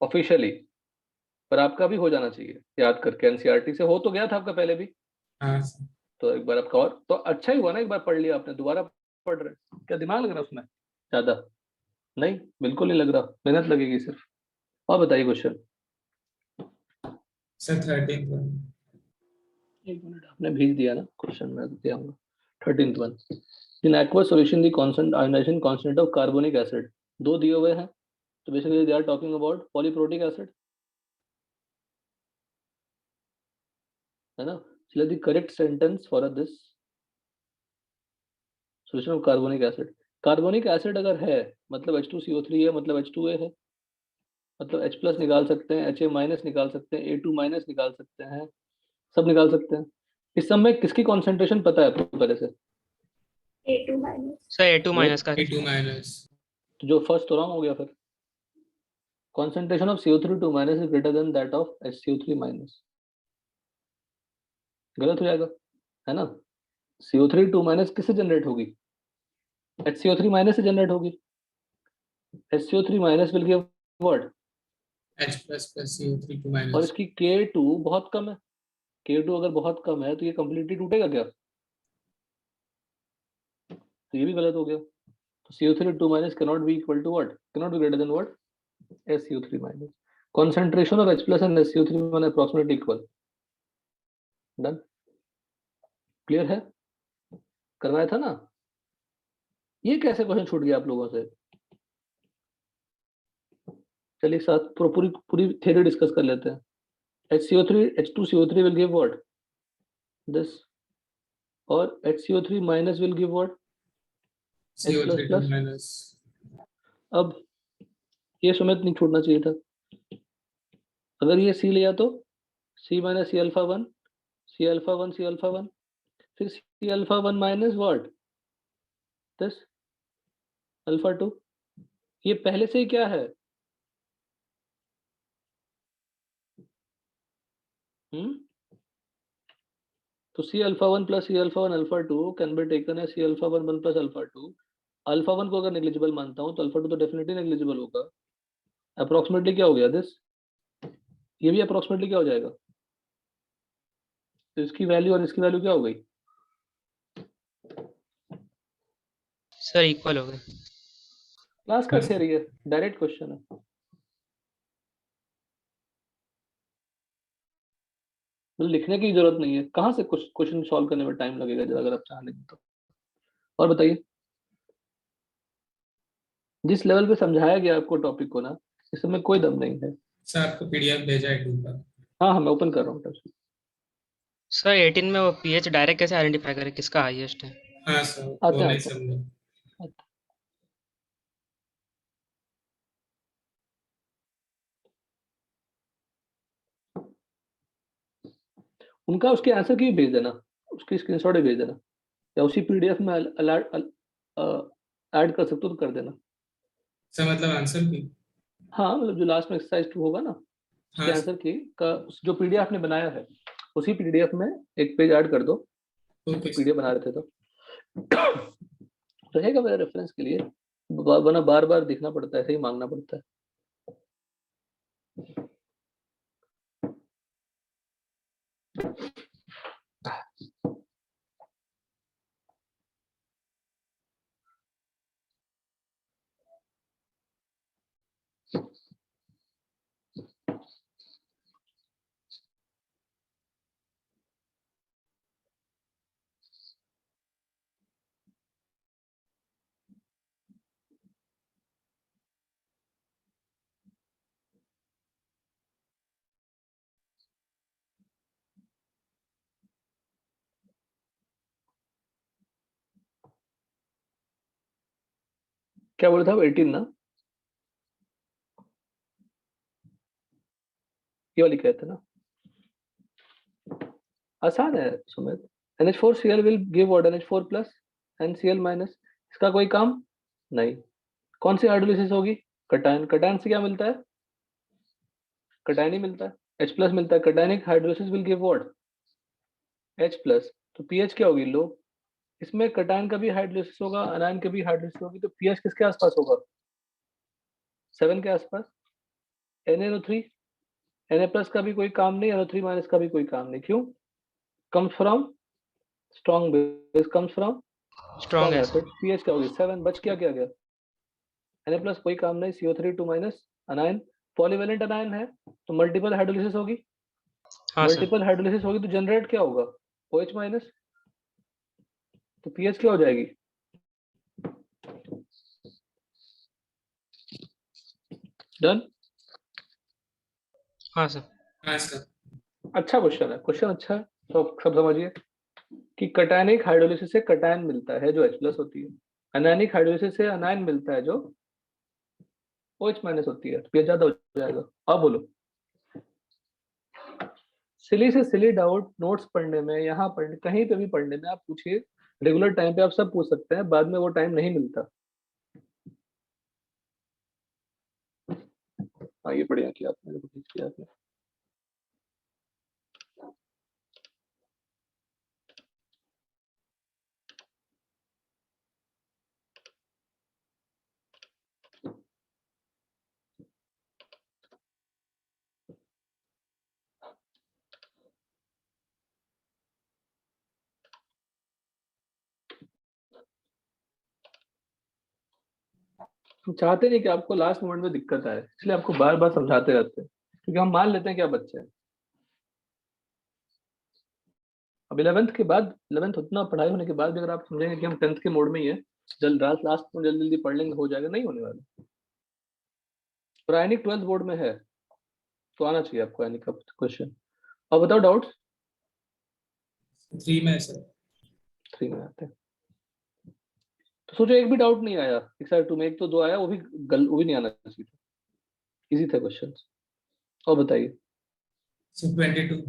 ऑफिशियली, पर आपका भी हो जाना चाहिए याद करके। एनसीईआरटी से हो तो गया था आपका पहले भी, हाँ सर। तो एक बार आपका और तो अच्छा ही हुआ ना, एक बार पढ़ लिया आपने, दोबारा पढ़ रहे। क्या दिमाग लग रहा है उसमें ज्यादा? नहीं, बिल्कुल नहीं लग रहा, मेहनत लगेगी सिर्फ। और बताइए क्वेश्चन। सर 13 पर। एक मिनट, आपने भेज दिया ना क्वेश्चन, मैं दिया हूँ। 13th one, in aqua solution the constant ionization constant of carbonic acid. दो दिए हुए हैं, तो basically they are talking about polyprotic acid, है ना? select the correct sentence for this solution of carbonic acid. Carbonic acid अगर है मतलब H2CO3 है, मतलब H2A है, मतलब H प्लस निकाल सकते हैं, HA माइनस निकाल सकते हैं, A2 माइनस निकाल सकते हैं, सब निकाल सकते हैं। इस सब में किसकी कॉन्सेंट्रेशन पता है आपको पहले से? A2 minus. Sir A2 minus का। A2 minus. तो जो फर्स्ट तो रॉन्ग हो गया फिर। Concentration of CO3 minus is greater than that of HCO3 minus, गलत हो जाएगा, है ना? CO3 माइनस किससे जनरेट होगी? HCO3 माइनस से जनरेट होगी। SCO3 minus will give what? H plus plus CO3 2 और minus. इसकी K2 बहुत कम है, K2 अगर बहुत कम है तो ये कंप्लीटली टूटेगा क्या? तो ये भी गलत हो गया। तो CO3 2 minus cannot be equal to what? Cannot be greater than what? SCO3 minus. Concentration of H plus and SCO3 one approximately equal. Done. Clear है? करवाया था ना? ये कैसे क्वेश्चन छूट गया आप लोगों से? चलिए साथ पूरी पूरी थ्योरी डिस्कस कर लेते हैं। HCO3 H2CO3 will give what? This. और HCO3 minus will give what? CO3 2 plus. minus. अब ये सुमित नहीं छूटना चाहिए था। अगर ये C लिया तो C minus C alpha 1, C alpha 1, C alpha 1, फिर C alpha 1 minus what? This alpha 2. ये पहले से ही क्या है? तो C alpha 1 plus C alpha 1 alpha 2 can be taken as C alpha 1 1 plus alpha 2. Alpha 1 को अगर नेग्लिजिबल मानता हूं तो अल्फा 2 तो डेफिनेटली नेग्लिजिबल होगा। अप्रोक्सीमेटली क्या हो गया दिस? ये भी अप्रोक्सीमेटली क्या हो जाएगा? तो इसकी वैल्यू और इसकी वैल्यू क्या हो गई? सर इक्वल हो गए। क्लास का Yes. थ्योरी है, डायरेक्ट क्वेश्चन है। मतलब लिखने की जरूरत नहीं है। कहाँ से कुछ क्वेश्चन सॉल्व करने में टाइम लगेगा जरा अगर आप चाहेंगे तो। और बताइए, जिस लेवल पे समझाया गया आपको टॉपिक को ना, इस समय कोई दम नहीं है। सर आपको PDF भेजा है ग्रुप पर। हाँ मैं ओपन कर रहा हूँ। सर 18 में वो पीएच डायरेक्ट कैसे आइडेंटिफाई करें किसका हाईएस्ट है? हाँ सर, वो आते नहीं आते समझा। उनका उसके आंसर की भेज देना, उसकी स्क्रीनशॉट ही भेज देना, या उसी पीडीएफ में ऐड कर सकते हो तो कर देना। सर मतलब आंसर की? हाँ मतलब जो लास्ट में एक्सरसाइज 2 होगा ना, उसके हाँ आंसर की का जो पीडीएफ ने बनाया है उसी पीडीएफ में एक पेज ऐड कर दो। ओके पीडीएफ बना रहे थे तो रहेगा मेरा रेफरेंस के लिए, वरना बार बार दिखना पड़ता है, ऐसे ही मांगना पड़ता है। क्या बोला था? 18 ना, ये वाली कहते ना, आसान है Sumit. NH4Cl will give what? NH4 plus NCl minus। इसका कोई काम नहीं। कौन सी हाइड्रोलिसिस होगी? कटायन। कटायन से क्या मिलता है? कटायन ही मिलता है, H प्लस मिलता है। Cationic hydrolysis will give what? H plus. तो पीएच क्या होगी? लो। इसमें कटायन का भी हाइड्रोलिसिस होगा, अनायन का भी हाइड्रोलिसिस होगी, तो पीएच किसके आसपास होगा? 7 के आसपास। NaNO3, Na प्लस का भी कोई काम नहीं, NO3 माइनस का भी कोई काम नहीं। क्यों? Comes from strong base, comes from strong strong acid. Acid. PH क्या होगी? 7। बच क्या गया? Na प्लस कोई काम नहीं, CO3 2 माइनस अनायन। पॉलीवेलेंट अनायन है तो मल्टीपल हाइड्रोलिसिस होगी। हाँ सर। मल्टीपल हाइड्रोलिसिस होगी तो जनरेट क्या होगा? OH minus. तो पीएच क्या हो जाएगी? डन। हाँ सर। हाँ सर। अच्छा क्वेश्चन है, क्वेश्चन अच्छा है। तो सब समझिए कि कटायनिक हाइड्रोलिसिस से कटायन मिलता है जो H प्लस होती है, अनायनिक हाइड्रोलिसिस से अनायन मिलता है जो OH माइनस होती है। तो ये ज्यादा हो जाएगा। अब बोलो, सिली से सिली डाउट नोट्स पढ़ने में, यहाँ पढ़ने, कहीं पे भी पढ़ने में आप पूछिए, रेगुलर टाइम पे आप सब पूछ सकते हैं, बाद में वो टाइम नहीं मिलता। हाँ ये बढ़िया किया आपने, किया आपने। हम चाहते नहीं कि आपको लास्ट मोमेंट में दिक्कत आए, इसलिए आपको बार बार समझाते रहते हैं, क्योंकि हम मान लेते हैं कि आप बच्चे हैं। अब 11th के बाद, 11th उतना पढ़ाई होने के बाद भी अगर आप समझेंगे कि हम 10th के मोड में ही है, जल्द लास्ट में जल्दी जल्दी पढ़ लेंगे हो जाएगा, नहीं होने वाला। और आयनिक 12th बोर्ड में है तो आना चाहिए आपको आयनिक का क्वेश्चन। और बताओ डाउट्स। 3 में है सर। 3 में आते हैं तो सोचो एक भी डाउट नहीं आया एक्सरसाइज 2 में, एक तो 2 आया, वो भी नहीं आना चाहिए, इजी थे क्वेश्चंस। और बताइए। सर 22।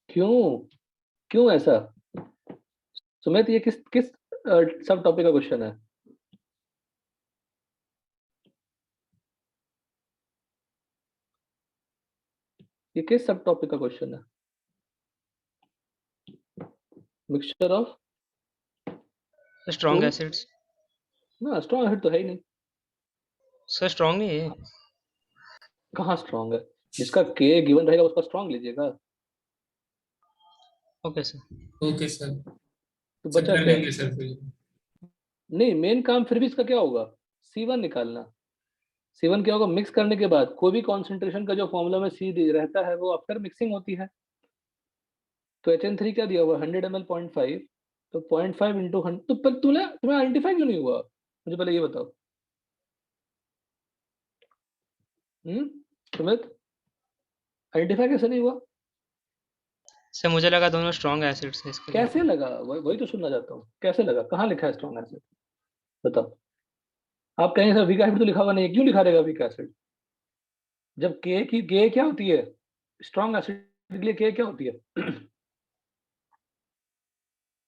क्यों क्यों ऐसा सुमित, ये किस किस सब टॉपिक का क्वेश्चन है? ये किस सब टॉपिक का क्वेश्चन है? Mixture of strong two acids. ना, स्ट्रॉन्ग एसिड तो है ही नहीं। सर स्ट्रॉन्ग नहीं है। कहाँ स्ट्रॉन्ग है? जिसका के गिवन रहेगा उसका स्ट्रॉन्ग लीजिएगा। Okay sir. Okay sir. तो चेक बचा कर क्या? लेंगे सर फिर। नहीं, मेन काम फिर भी इसका क्या होगा? C1 निकालना। C1 क्या होगा? मिक्स करने के बाद कोई भी कॉन्सेंट्रेशन का जो फॉर्मूला में C रहता है वो आफ्टर मिक्सिंग होती है। तो HN3 क्या दिया हुआ? 100 ml 0.5, तो 0.5 इंटू 100। तो पर तुम्हें आइडेंटिफाई क्यों नहीं हुआ? मुझे पहले ये बताओ। सुमित, आइडेंटिफाई कैसे नहीं हुआ? सर मुझे लगा दोनों स्ट्रॉन्ग एसिड्स है इसके लिए। कैसे लगा? वही तो सुनना चाहता हूँ, कैसे लगा? कहाँ लिखा है स्ट्रॉन्ग एसिड? बताओ। आप कहेंगे सर वीक एसिड तो लिखा हुआ नहीं है, क्यों लिखा रहेगा वीक एसिड? जब के क्या होती है स्ट्रॉन्ग एसिड के लिए? के क्या होती है?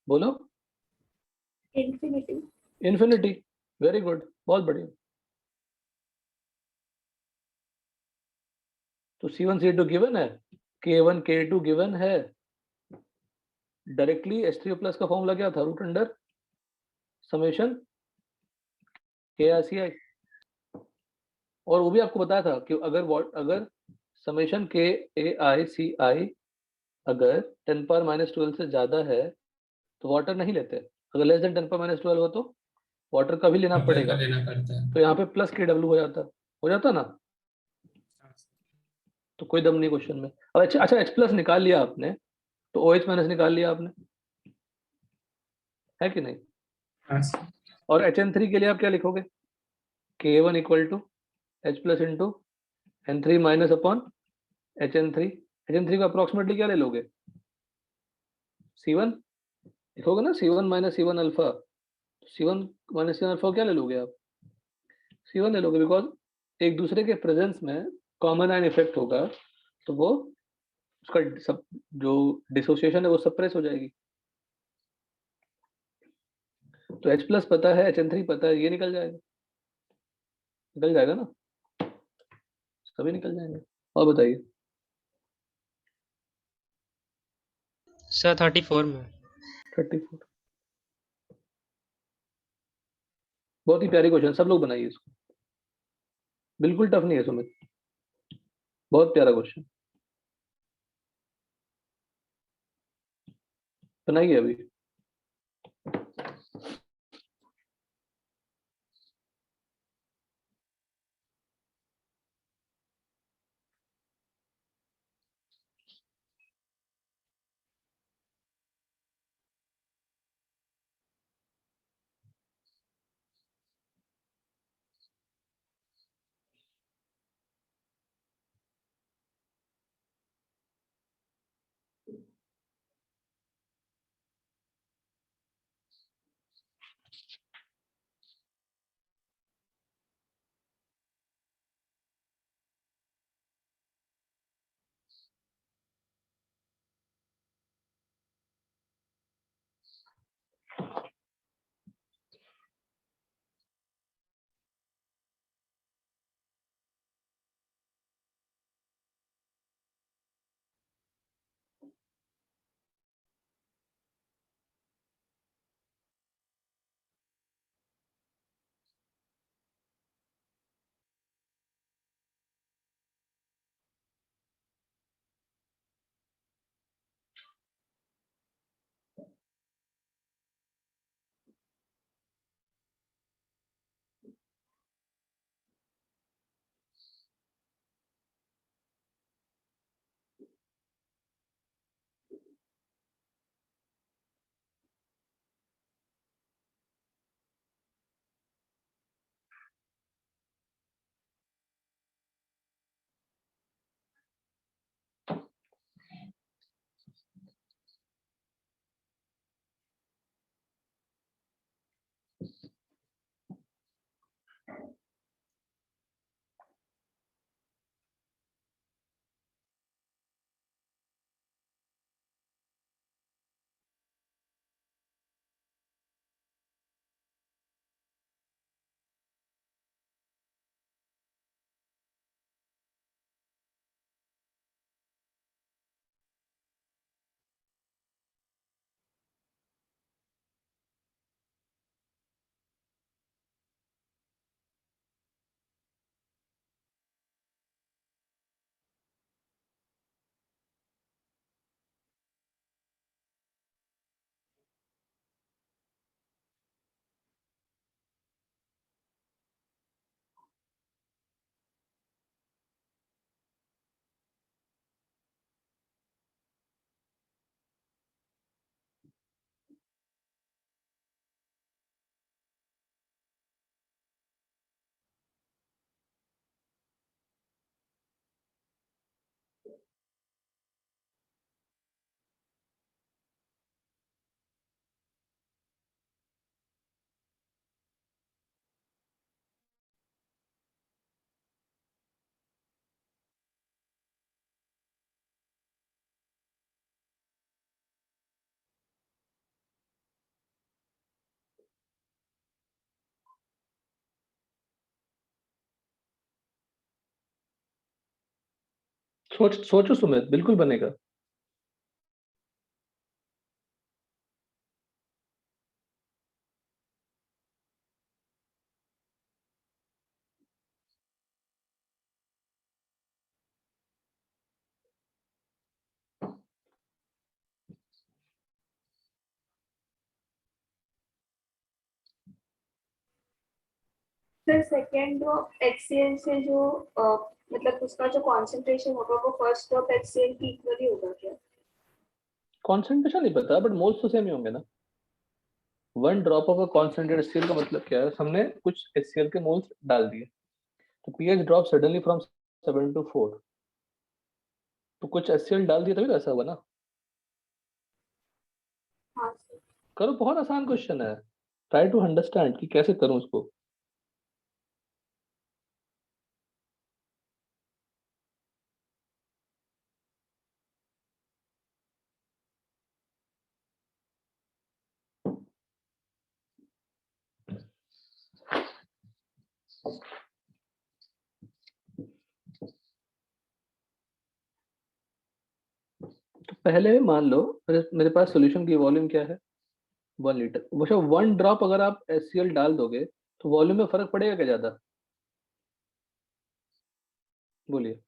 बोलो। इंफिनिटी। इन्फिनिटी। वेरी गुड, बहुत बढ़िया। तो C1 C2 गिवन है, K1 K2 गिवन है। डायरेक्टली H3O+ का फॉर्मूला क्या था? Root under summation KICI। और वो भी आपको बताया था कि अगर समेशन KAICI अगर 10⁻⁻12 से ज्यादा है तो वाटर नहीं लेते। अगर लेस देन 10⁻12 हो तो वाटर का भी लेना अप्लाई पड़ेगा। कर लेना पड़ता है। तो यहाँ पे प्लस KW हो जाता ना। तो कोई दम नहीं क्वेश्चन में। अब अच्छा H+ निकाल लिया आपने, तो OH- निकाल लिया आपने, है कि नहीं? हाँ सर। और HN3 के लिए आप क्या लिखोगे? K1 equal to H+ into N3 minus upon HN3। HN3 को अप्रोक्सीमेटली क्या ले लोगे? C1 लिखोगे ना, C1 minus C1 alpha. C1 minus C1 alpha क्या ले लोगे आप? C1 ले लोगे, बिकॉज एक दूसरे के प्रेजेंस में कॉमन आयन इफेक्ट होगा, तो वो उसका सब जो डिसोसिएशन है वो सप्रेस हो जाएगी। तो H+ पता है, HN3 पता है, ये निकल जाएगा ना, सभी निकल जाएंगे। और बताइए। सर 34 में। 34। बहुत ही प्यारी क्वेश्चन, सब लोग बनाइए इसको, बिल्कुल टफ नहीं है सुमित, बहुत प्यारा क्वेश्चन, बनाइए अभी। सोचो सुमित, बिल्कुल बनेगा। सर सेकेंड ड्रॉप HCl से जो मतलब उसका जो कॉन्सेंट्रेशन होगा वो फर्स्ट ड्रॉप HCl की इक्वली होगा क्या? कॉन्सेंट्रेशन नहीं पता, बट मोल्स तो सेम ही होंगे ना। One drop of a concentrated HCl का मतलब क्या है, हमने कुछ HCl के मोल्स डाल दिए, तो pH drop suddenly from 7 to 4, तो कुछ HCl डाल दिया तभी तो ऐसा हुआ ना। हाँ सर। करो, बहुत आसान क्वेश्चन है, ट्राई टू अंडरस्टैंड कि कैसे करूं उसको। तो पहले मान लो मेरे पास सॉल्यूशन की वॉल्यूम क्या है, 1 लीटर। वो 1 ड्रॉप अगर आप HCl डाल दोगे तो वॉल्यूम में फर्क पड़ेगा क्या ज्यादा, बोलिए।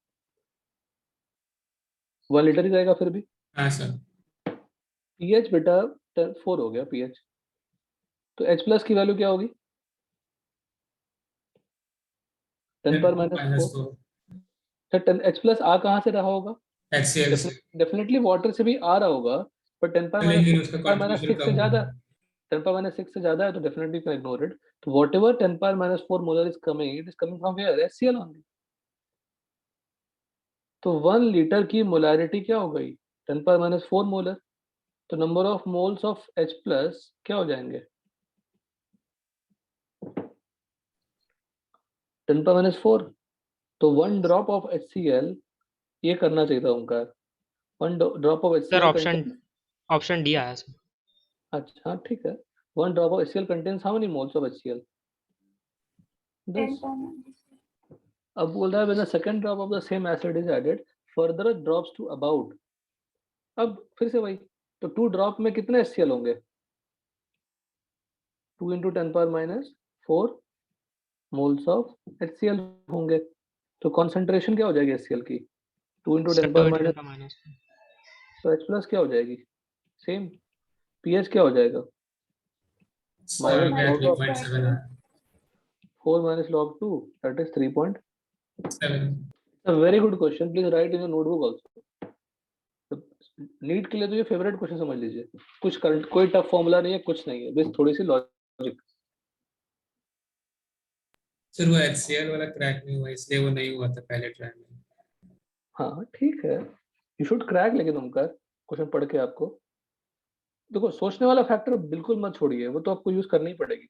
1 लीटर ही जाएगा फिर भी। हाँ सर। pH बेटा 4 हो गया pH, तो H प्लस की वैल्यू क्या होगी, 10⁻⁴। -4 H प्लस आ कहाँ से रहा होगा, HCl से, डेफिनेटली वाटर से भी आ रहा होगा, पर 10⁻⁴ लेकिन उसका 10⁻⁶ कंट्रीब्यूशन से कम ज्यादा, होगा। 10⁻⁶ से ज्यादा है, तो डेफिनेटली कैन इग्नोर इट। तो whatever 10⁻⁴ molar is coming, it is coming from where, HCl only। तो 1 लीटर की मोलारिटी क्या हो गई, 10⁻⁴ मोलर। तो number of moles of H plus क्या हो जाएंगे, 10⁻⁴। तो 1 ड्रॉप ऑफ HCl, ये करना चाहिए था ओंकार, 1 drop of sir HCl option contain. Option D आया सर। अच्छा हाँ, ठीक है। 1 drop of HCl contains how many moles of HCl, 10। 10⁻⁴। अब बोल रहा है when the second drop of the same acid is added, further drops to about। अब फिर से वही, तो 2 ड्रॉप में कितने HCl होंगे, 2 into 10⁻⁴ मोल्स ऑफ HCl होंगे। तो कॉन्सेंट्रेशन क्या हो जाएगी HCl की, 2 into सर 2 × 10⁻⁻, 10⁻⁴। तो H प्लस क्या हो जाएगी, सेम। pH क्या हो जाएगा, और माइनस गया लॉग ऑफ 3.7 है, 4 minus log 2, that is 3.7। 7। A very good question, please write in your notebook also। NEET के लिए तो ये फेवरेट क्वेश्चन समझ लीजिए, कुछ करंट, कोई टफ फॉर्मूला नहीं है, कुछ नहीं है, बस थोड़ी सी लॉजिक। सर वो HCl वाला क्रैक नहीं हुआ, इसलिए वो नहीं हुआ था पहले ट्राई में। हाँ ठीक है, यू शुड क्रैक, लेकिन उनका क्वेश्चन पढ़ के आपको देखो, सोचने वाला फैक्टर बिल्कुल मत छोड़िए, वो तो आपको यूज करनी ही पड़ेगी।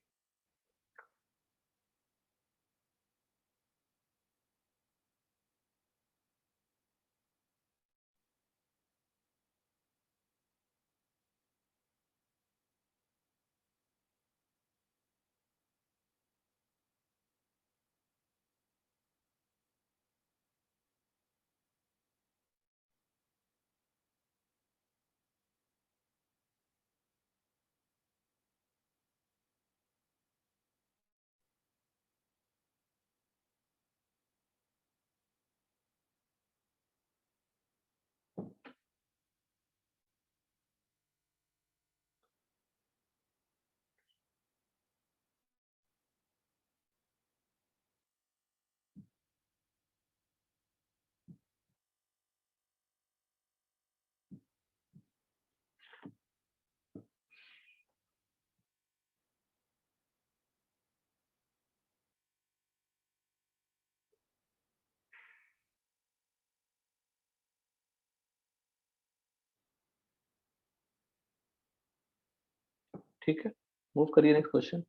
ठीक है, मूव करिए नेक्स्ट क्वेश्चन।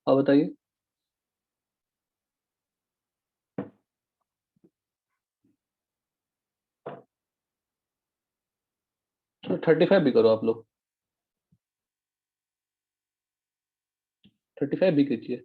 अब बताइए, तो 35 भी करो आप लोग, 35 भी कीजिए।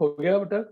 हो गया बेटा?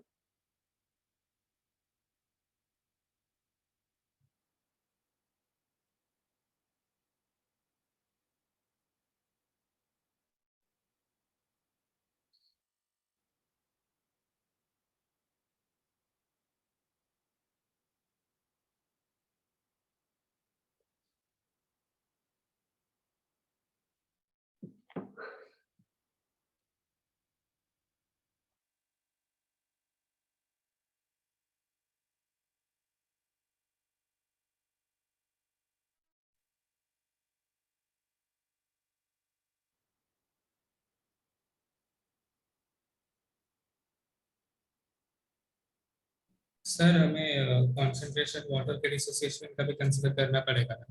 सर हमें कंसंट्रेशन वाटर के डिसोसिएशन का भी कंसीडर करना पड़ेगा ना?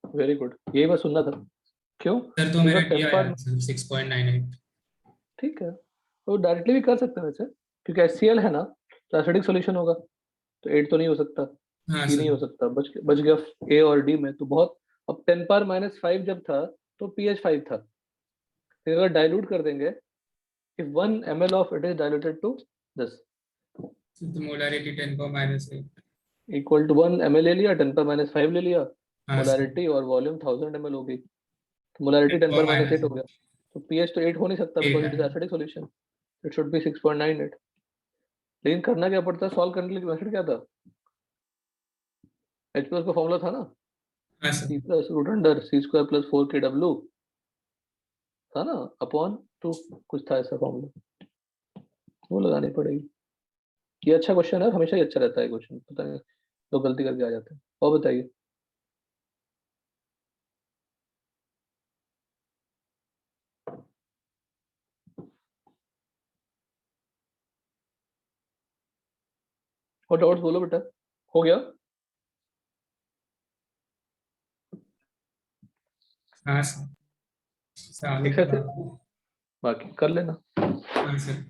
वेरी गुड, यही बस सुनना था। क्यों? सर तो मेरा Because डी टेम्पर आया सर 6.98। ठीक है, तो डायरेक्टली भी कर सकते हैं वैसे, क्योंकि HCl है ना, तो एसिडिक सॉल्यूशन होगा, तो 8 तो नहीं हो सकता, हाँ C नहीं सर। हो सकता, बच गया A और D में, तो बहुत। अब 10⁻⁻5 जब था तो pH 5 था, फिर अगर डाइल्यूट कर देंगे, if 1 ml of it is diluted to this तो मोलारिटी 10⁻⁸। इक्वल टू 1 ml ले लिया, 10⁻⁵ ले लिया, हाँ सर। मोलारिटी और वॉल्यूम 1000 ml हो गई, तो मोलारिटी 10⁻8 हो गया, तो pH तो 8 हो नहीं सकता, because it is acidic solution, it should be 6.98। लेकिन करना क्या पड़ता है सॉल्व करने के लिए? मेथड क्या था? H का फॉर्मूला था ना, हाँ sir. C plus root under C² plus 4KW था ना, अपॉन 2, कुछ था ऐसा फॉर्मूला, वो लगानी पड़ेगी। ये अच्छा क्वेश्चन है, हमेशा ही अच्छा रहता है क्वेश्चन, पता नहीं लोग गलती करके आ जाते हैं। और बताइए, और डाउट्स बोलो बेटा, हो गया? हाँ सर। साले ठीक है, का फिर बाकी कर लेना। हाँ सर।